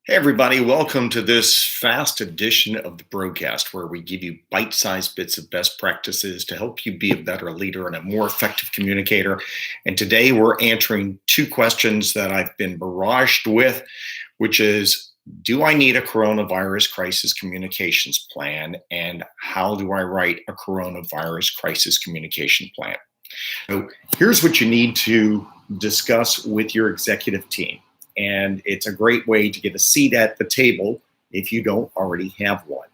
Hey, everybody, welcome to this fast edition of the broadcast where we give you bite sized bits of best practices to help you be a better leader and a more effective communicator. And today we're answering two questions that I've been barraged with, which is, do I need a coronavirus crisis communications plan? And how do I write a coronavirus crisis communication plan? So here's what you need to discuss with your executive team. And it's a great way to get a seat at the table if you don't already have one.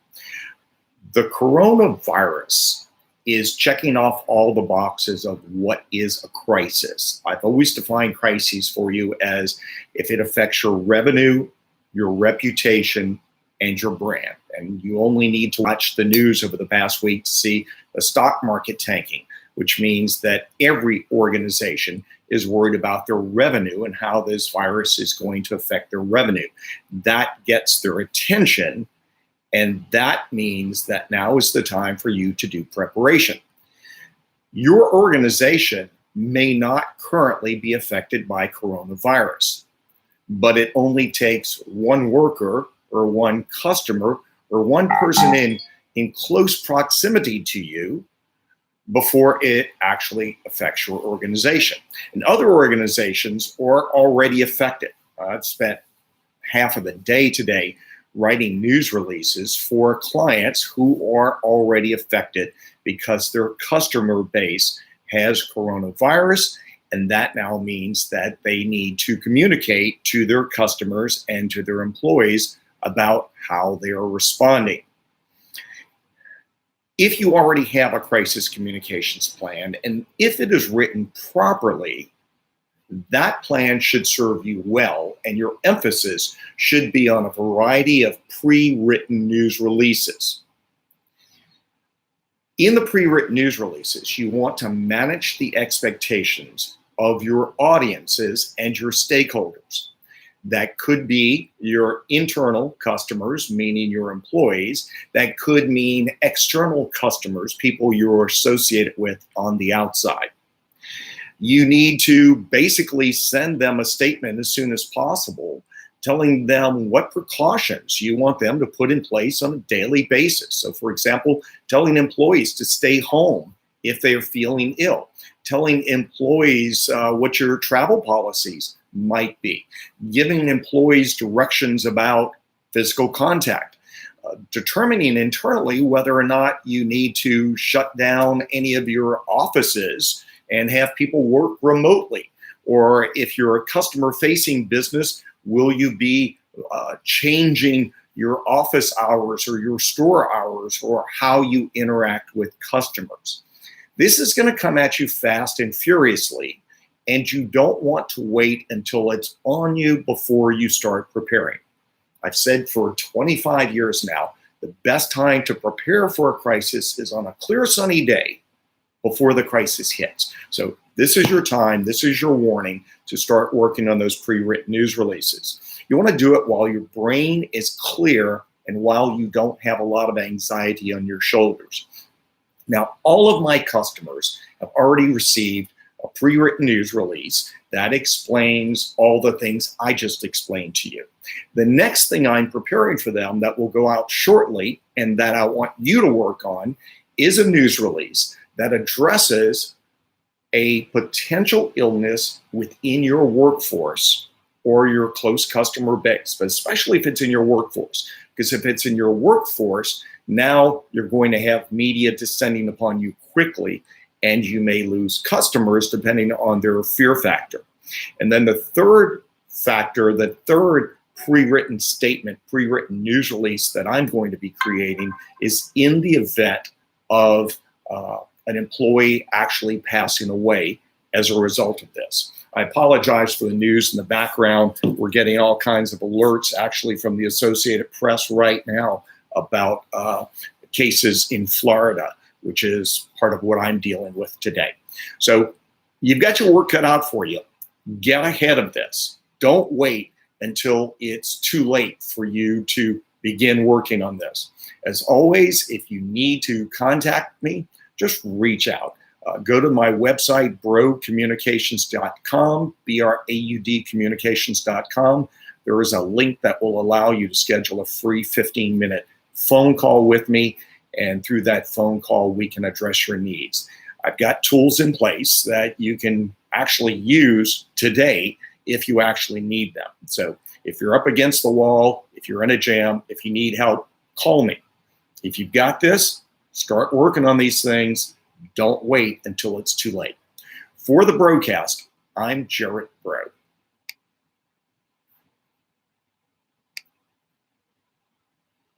The coronavirus is checking off all the boxes of what is a crisis. I've always defined crises for you as if it affects your revenue, your reputation, and your brand. And you only need to watch the news over the past week to see the stock market tanking, which means that every organization is worried about their revenue and how this virus is going to affect their revenue. That gets their attention, and that means that now is the time for you to do preparation. Your organization may not currently be affected by coronavirus, but it only takes one worker or one customer or one person in close proximity to you before it actually affects your organization. And other organizations are already affected. I've spent half of the day today writing news releases for clients who are already affected because their customer base has coronavirus, and that now means that they need to communicate to their customers and to their employees about how they are responding. If you already have a crisis communications plan, and if it is written properly, that plan should serve you well, and your emphasis should be on a variety of pre-written news releases. In the pre-written news releases, you want to manage the expectations of your audiences and your stakeholders. That could be your internal customers, meaning your employees. That could mean external customers, people you're associated with on the outside. You need to basically send them a statement as soon as possible, telling them what precautions you want them to put in place on a daily basis. So, for example, telling employees to stay home if they are feeling ill, telling employees what your travel policies might be, giving employees directions about physical contact, determining internally whether or not you need to shut down any of your offices and have people work remotely. Or if you're a customer-facing business, will you be changing your office hours or your store hours or how you interact with customers? This is going to come at you fast and furiously, and you don't want to wait until it's on you before you start preparing. I've said for 25 years now, the best time to prepare for a crisis is on a clear, sunny day before the crisis hits. So this is your time, this is your warning to start working on those pre-written news releases. You want to do it while your brain is clear and while you don't have a lot of anxiety on your shoulders. Now, all of my customers have already received a pre-written news release that explains all the things I just explained to you. The next thing I'm preparing for them that will go out shortly and that I want you to work on is a news release that addresses a potential illness within your workforce or your close customer base, but especially if it's in your workforce. Because if it's in your workforce, now you're going to have media descending upon you quickly, and you may lose customers depending on their fear factor. And then the third factor, the third pre-written statement, pre-written news release that I'm going to be creating is in the event of an employee actually passing away as a result of this. I apologize for the news in the background. We're getting all kinds of alerts actually from the Associated Press right now about cases in Florida, which is part of what I'm dealing with today. So you've got your work cut out for you. Get ahead of this. Don't wait until it's too late for you to begin working on this. As always, if you need to contact me, just reach out. Go to my website, braudcommunications.com, BRAUD communications.com. There is a link that will allow you to schedule a free 15-minute phone call with me, and through that phone call, we can address your needs. I've got tools in place that you can actually use today if you actually need them. So if you're up against the wall, if you're in a jam, if you need help, call me. If you've got this, start working on these things. Don't wait until it's too late. For the broadcast, I'm Gerard Braud.